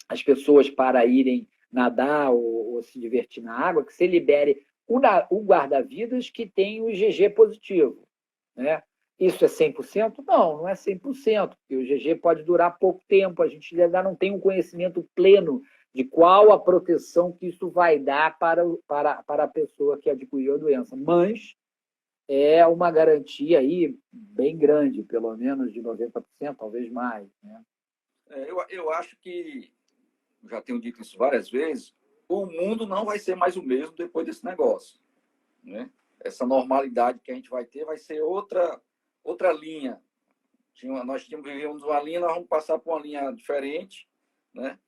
as pessoas para irem nadar ou se divertir na água, que você libere o guarda-vidas que tem o IgG positivo, né? Isso é 100%? Não é 100%, porque o IgG pode durar pouco tempo, a gente ainda não tem um conhecimento pleno de qual a proteção que isso vai dar para a pessoa que adquiriu a doença. Mas é uma garantia aí bem grande, pelo menos de 90%, talvez mais, né? Eu acho que, já tenho dito isso várias vezes, o mundo não vai ser mais o mesmo depois desse negócio, né? Essa normalidade que a gente vai ter vai ser outra linha. Nós vivíamos uma linha, nós vamos passar por uma linha diferente, né?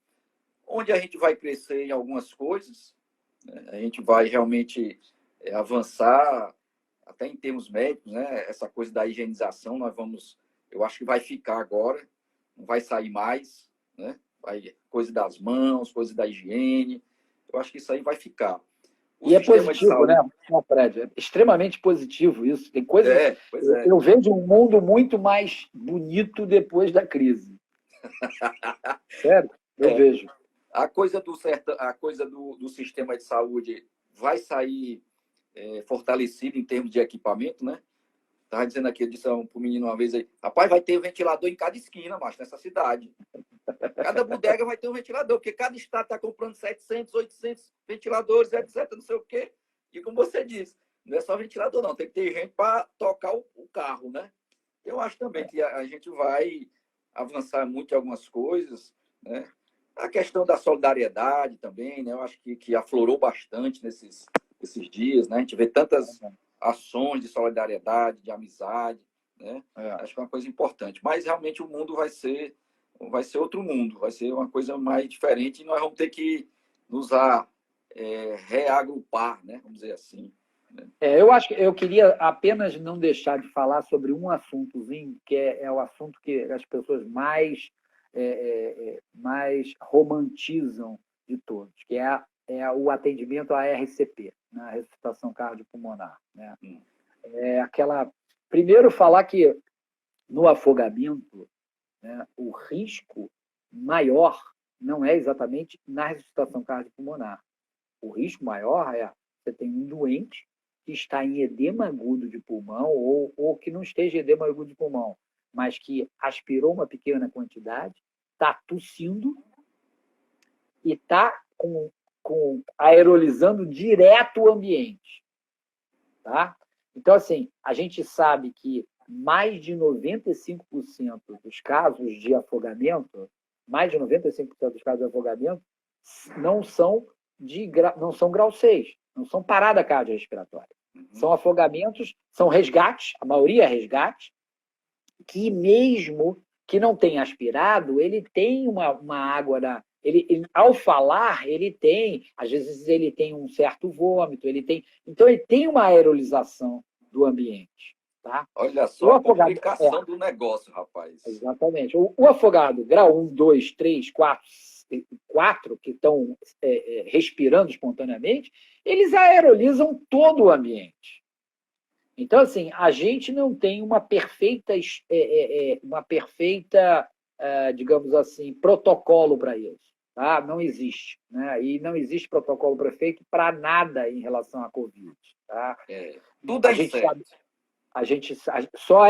Onde a gente vai crescer em algumas coisas, né? A gente vai realmente avançar, até em termos médicos, né? Essa coisa da higienização, eu acho que vai ficar agora, não vai sair mais, né? Coisa das mãos, coisa da higiene, eu acho que isso aí vai ficar. E é positivo, né, Fred? É extremamente positivo isso. Tem coisas. Eu vejo um mundo muito mais bonito depois da crise. Sério, eu vejo. A coisa do sistema de saúde vai sair fortalecido em termos de equipamento, né? Estava dizendo aqui, eu disse para o menino uma vez aí, rapaz, vai ter ventilador em cada esquina, macho, nessa cidade. Cada bodega vai ter um ventilador, porque cada estado está comprando 700, 800 ventiladores, etc, não sei o quê. E como você disse, não é só ventilador, não. Tem que ter gente para tocar o carro, né? Eu acho também que a gente vai avançar muito em algumas coisas, né? A questão da solidariedade também, né? Eu acho que aflorou bastante nesses dias, né? A gente vê tantas ações de solidariedade, de amizade, né? Acho que é uma coisa importante. Mas realmente o mundo vai ser outro mundo, vai ser uma coisa mais diferente e nós vamos ter que nos reagrupar, né? Vamos dizer assim. Né? Eu queria apenas não deixar de falar sobre um assuntozinho, que é o assunto que as pessoas mais romantizam de todos, que é o atendimento à RCP, na ressuscitação cardiopulmonar, né? Primeiro, falar que no afogamento né, o risco maior não é exatamente na ressuscitação cardiopulmonar. O risco maior é você tem um doente que está em edema agudo de pulmão ou que não esteja em edema agudo de pulmão, mas que aspirou uma pequena quantidade, está tossindo e está aerolizando direto o ambiente. Tá? Então, assim, a gente sabe que mais de 95% dos casos de afogamento, mais de 95% dos casos de afogamento não são grau 6, não são parada cardiorrespiratória. São afogamentos, são resgates, a maioria é resgate, que mesmo que não tenha aspirado, ele tem uma água ao falar, ele tem, às vezes ele tem um certo vômito, então ele tem uma aerolização do ambiente. Tá? Olha só a complicação do negócio, rapaz. Exatamente. O afogado, grau 1, 2, 3, 4, que estão respirando espontaneamente, eles aerolizam todo o ambiente. Então, assim, a gente não tem uma perfeita, digamos assim, protocolo para isso. Tá? Não existe. Né? E não existe protocolo perfeito para nada em relação à Covid. Tá? Tudo é certo. Só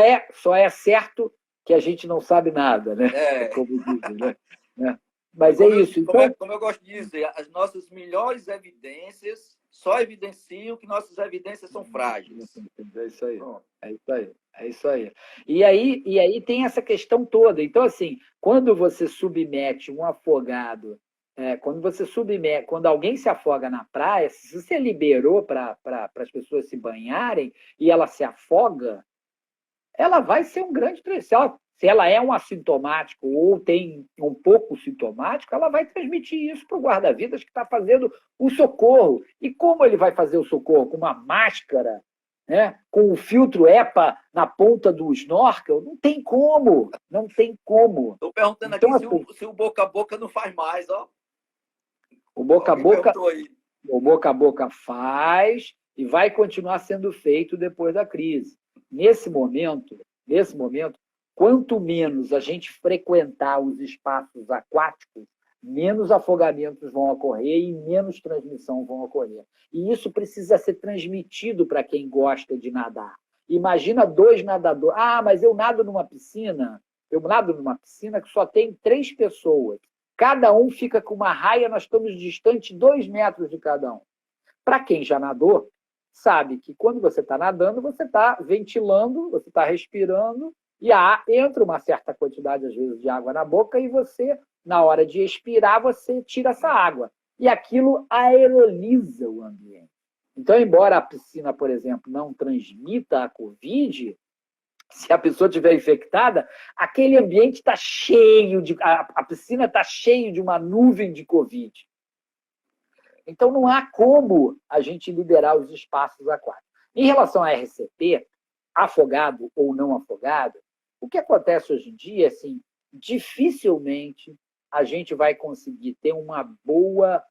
é certo que a gente não sabe nada, né? Como dizem, né? Mas isso. Então, como eu gosto de dizer, as nossas melhores evidências só evidenciam que nossas evidências são frágeis. É isso aí. É isso aí. E aí tem essa questão toda. Então, assim, quando você submete um afogado, quando alguém se afoga na praia, se você liberou para as pessoas se banharem e ela se afoga, ela vai ser um grande transmissor. Se ela é um assintomático ou tem um pouco sintomático, ela vai transmitir isso para o guarda-vidas que está fazendo o socorro. E como ele vai fazer o socorro? Com uma máscara, né? Com o filtro EPA na ponta do snorkel? Não tem como. Não tem como. Estou perguntando então, aqui se o boca a boca não faz mais, ó. O boca a boca faz e vai continuar sendo feito depois da crise. Nesse momento, quanto menos a gente frequentar os espaços aquáticos, menos afogamentos vão ocorrer e menos transmissão vão ocorrer. E isso precisa ser transmitido para quem gosta de nadar. Imagina 2 nadadores. Mas eu nado numa piscina. Eu nado numa piscina que só tem 3 pessoas. Cada um fica com uma raia, nós estamos distantes 2 metros de cada um. Para quem já nadou, sabe que quando você está nadando, você está ventilando, você está respirando, e entra uma certa quantidade, às vezes, de água na boca, e você, na hora de expirar, você tira essa água. E aquilo aeroliza o ambiente. Então, embora a piscina, por exemplo, não transmita a Covid, se a pessoa estiver infectada, aquele ambiente está cheio a piscina está cheia de uma nuvem de Covid. Então, não há como a gente liberar os espaços aquáticos. Em relação a RCP, afogado ou não afogado, o que acontece hoje em dia, assim, dificilmente a gente vai conseguir ter uma boa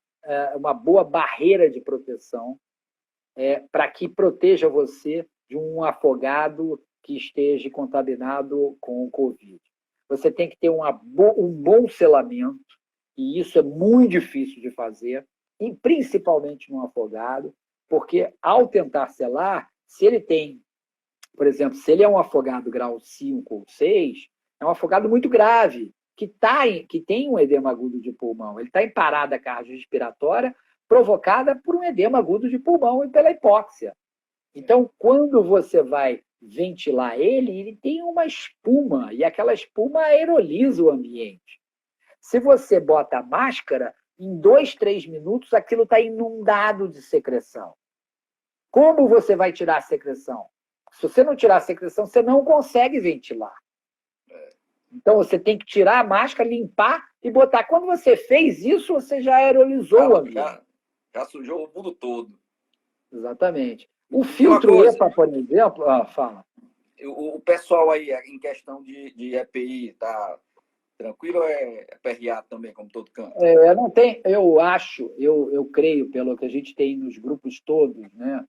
barreira de proteção para que proteja você de um afogado que esteja contaminado com o Covid. Você tem que ter um bom selamento, e isso é muito difícil de fazer, e principalmente no afogado, porque ao tentar selar, se ele tem, por exemplo, se ele é um afogado grau 5 ou 6, é um afogado muito grave, que tem um edema agudo de pulmão. Ele está em parada cardiorrespiratória provocada por um edema agudo de pulmão e pela hipóxia. Então, quando você vai ventilar ele tem uma espuma, e aquela espuma aeroliza o ambiente. Se você bota a máscara, em 2, 3 minutos, aquilo está inundado de secreção. Como você vai tirar a secreção? Se você não tirar a secreção, você não consegue ventilar. Então, você tem que tirar a máscara, limpar e botar. Quando você fez isso, você já aerolizou o ambiente. Já sujou o mundo todo. Exatamente. O filtro EPA, por exemplo... fala. O pessoal aí, em questão de EPI, está tranquilo ou é PRA também, como todo canto? Não tem, eu creio, pelo que a gente tem nos grupos todos, né?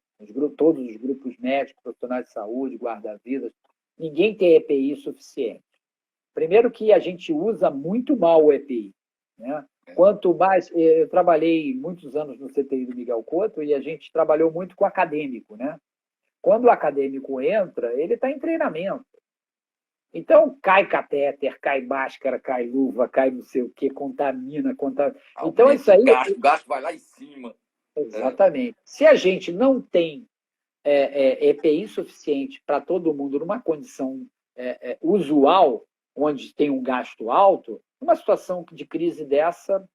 Todos os grupos médicos, profissionais de saúde, guarda-vidas, ninguém tem EPI suficiente. Primeiro que a gente usa muito mal o EPI, né? Quanto mais... Eu trabalhei muitos anos no CTI do Miguel Couto e a gente trabalhou muito com acadêmico, né? Quando o acadêmico entra, ele está em treinamento. Então, cai catéter, cai máscara, cai luva, cai não sei o quê, contamina. Então, isso aí... O gasto vai lá em cima. Exatamente. Se a gente não tem EPI suficiente para todo mundo numa condição usual, onde tem um gasto alto, numa situação de crise dessa,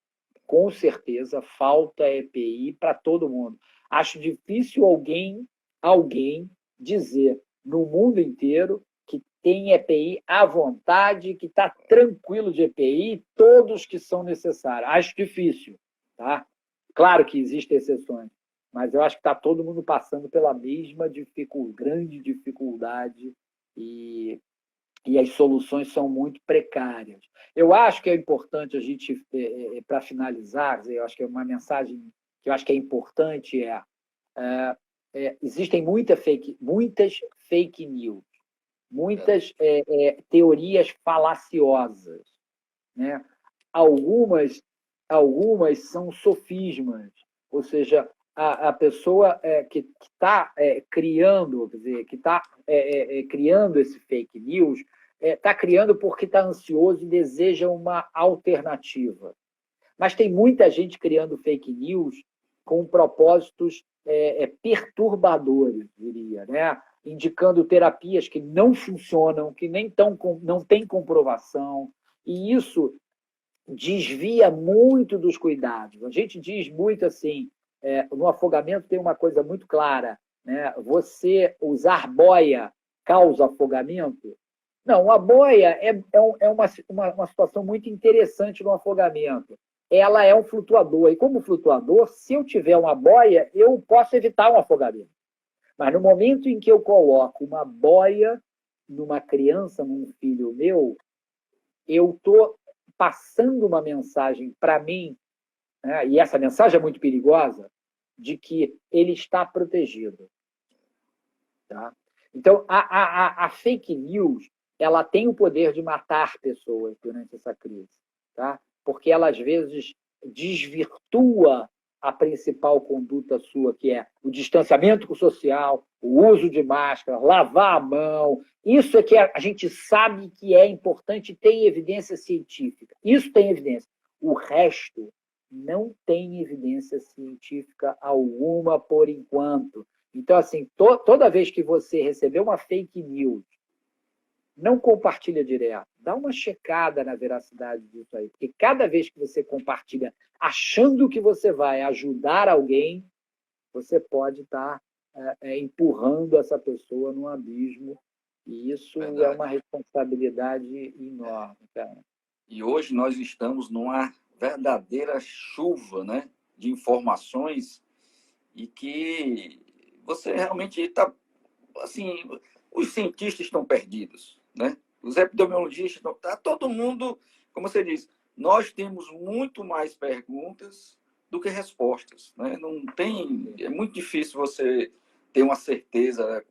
com certeza, falta EPI para todo mundo. Acho difícil alguém dizer no mundo inteiro que tem EPI à vontade, que está tranquilo de EPI, todos que são necessários. Acho difícil. Tá? Claro que existem exceções, mas eu acho que está todo mundo passando pela mesma grande dificuldade e as soluções são muito precárias. Eu acho que é importante a gente, para finalizar, eu acho que é uma mensagem que eu acho que é importante, existem muitas fake news, muitas teorias falaciosas, né? Algumas são sofismas, ou seja, a pessoa que está criando, quer dizer, que está criando esse fake news, está criando porque está ansioso e deseja uma alternativa. Mas tem muita gente criando fake news com propósitos perturbadores, diria, né? Indicando terapias que não funcionam, que não têm comprovação, e isso desvia muito dos cuidados. A gente diz muito assim, no afogamento tem uma coisa muito clara, né? Você usar boia causa afogamento? Não, a boia é uma situação muito interessante no afogamento. Ela é um flutuador, e como flutuador, se eu tiver uma boia, eu posso evitar um afogamento. Mas no momento em que eu coloco uma boia numa criança, num filho meu, eu estou passando uma mensagem para mim, né, e essa mensagem é muito perigosa, de que ele está protegido. Tá? Então, a fake news ela tem o poder de matar pessoas durante essa crise, tá? Porque ela, às vezes, desvirtua a principal conduta sua, que é o distanciamento social, o uso de máscara, lavar a mão. Isso é que a gente sabe que é importante e tem evidência científica. Isso tem evidência. O resto não tem evidência científica alguma por enquanto. Então, assim, toda vez que você receber uma fake news, não compartilha direto. Dá uma checada na veracidade disso aí. Porque cada vez que você compartilha achando que você vai ajudar alguém, você pode estar empurrando essa pessoa num abismo. E isso é uma responsabilidade enorme, cara. E hoje nós estamos numa verdadeira chuva, né, de informações e que você realmente está... Assim, os cientistas estão perdidos, né? Os epidemiologistas estão... Tá todo mundo, como você diz, nós temos muito mais perguntas do que respostas, né? Não tem... É muito difícil você ter uma certeza, né,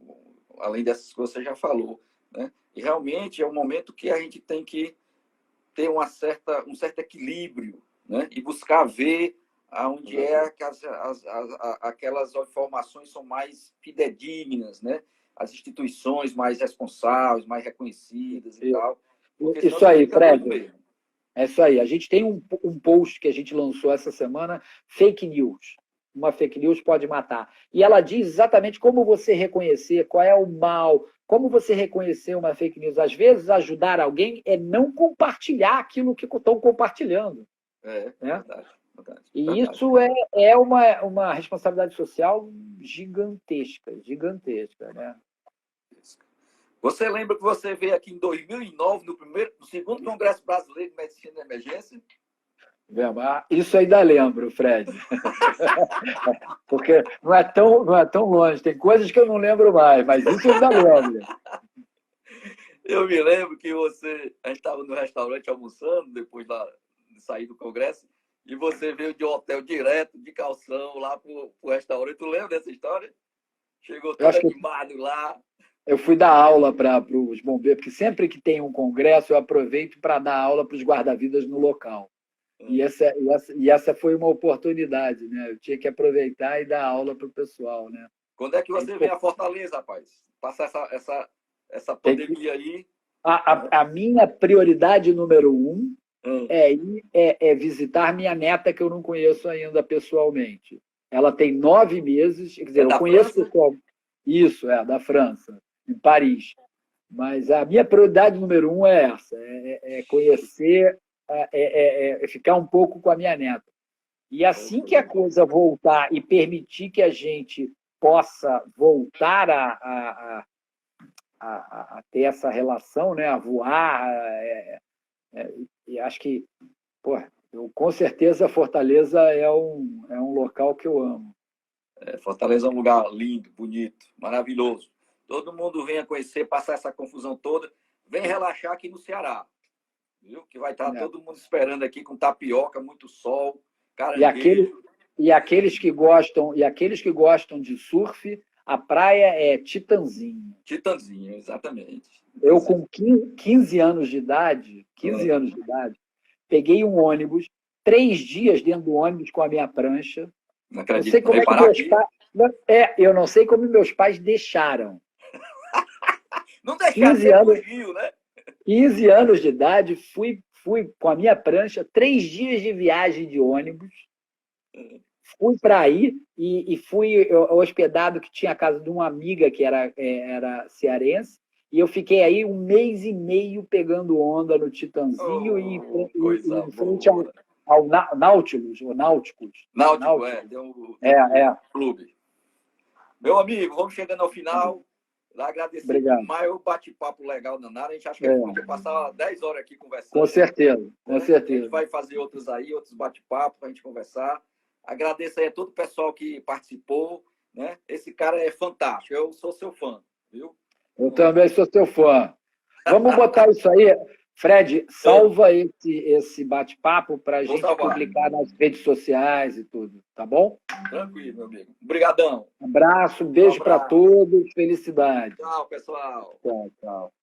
além dessas que você já falou, né? E realmente é um momento que a gente tem que ter um certo equilíbrio, né? E buscar ver aonde que aquelas informações são mais fidedignas, né? As instituições mais responsáveis, mais reconhecidas e tal. Isso aí, Fred. É isso aí. A gente tem um post que a gente lançou essa semana, fake news. Uma fake news pode matar. E ela diz exatamente como você reconhecer qual é o mal, como você reconhecer uma fake news. Às vezes, ajudar alguém é não compartilhar aquilo que estão compartilhando. Né? Verdade. E isso é uma responsabilidade social gigantesca, né? Você lembra que você veio aqui em 2009, no segundo Congresso Brasileiro de Medicina de Emergência? Isso ainda lembro, Fred. Porque não é tão longe. Tem coisas que eu não lembro mais, mas isso eu ainda lembro. Eu me lembro que a gente estava no restaurante almoçando, depois de sair do Congresso, e você veio de um hotel direto, de calção, lá pro restaurante. Tu lembra dessa história? Chegou todo animado lá. Eu fui dar aula para os bombeiros, porque sempre que tem um congresso eu aproveito para dar aula para os guarda-vidas no local. E essa foi uma oportunidade, né? Eu tinha que aproveitar e dar aula para o pessoal, né? Quando é que você vem a Fortaleza, rapaz? Passa essa pandemia aí. A minha prioridade número 1 é visitar minha neta, que eu não conheço ainda pessoalmente. Ela tem 9 meses, quer dizer, eu conheço pessoal. Isso, da França, em Paris. Mas a minha prioridade número 1 é essa, é conhecer, ficar um pouco com a minha neta. E assim que a coisa voltar e permitir que a gente possa voltar a ter essa relação, né, a voar, e acho que, com certeza, Fortaleza é um local que eu amo. Fortaleza é um lugar lindo, bonito, maravilhoso. Todo mundo venha conhecer, passar essa confusão toda. Vem relaxar aqui no Ceará, viu? Que vai estar todo mundo esperando aqui com tapioca, muito sol, caranguejo. E aqueles que gostam de surf, a praia é Titanzinho. Titanzinho, exatamente. Eu, com 15 anos de idade, peguei um ônibus, 3 dias dentro do ônibus com a minha prancha. Não acredito. Não sei como eu não sei como meus pais deixaram. Não deixaram, 15 anos, fugiu, né? 15 anos de idade, fui com a minha prancha, 3 dias de viagem de ônibus, fui para aí e fui hospedado, que tinha a casa de uma amiga que era cearense, e eu fiquei aí 1 mês e meio pegando onda no Titanzinho e em frente ao Nautilus, ou Náuticos. Náutico, clube. Meu amigo, vamos chegando ao final. Agradecer demais o bate-papo legal da Nara. A gente acha que a gente podia passar 10 horas aqui conversando. Com certeza, com certeza. A gente vai fazer outros bate-papos para a gente conversar. Agradeço aí a todo o pessoal que participou, né? Esse cara é fantástico. Eu sou seu fã, viu? Eu também sou seu fã. Vamos botar isso aí. Fred, salva esse bate-papo para a gente publicar nas redes sociais e tudo, tá bom? Tranquilo, meu amigo. Obrigadão. Um abraço, beijo para todos, felicidade. Tchau, pessoal. Tchau.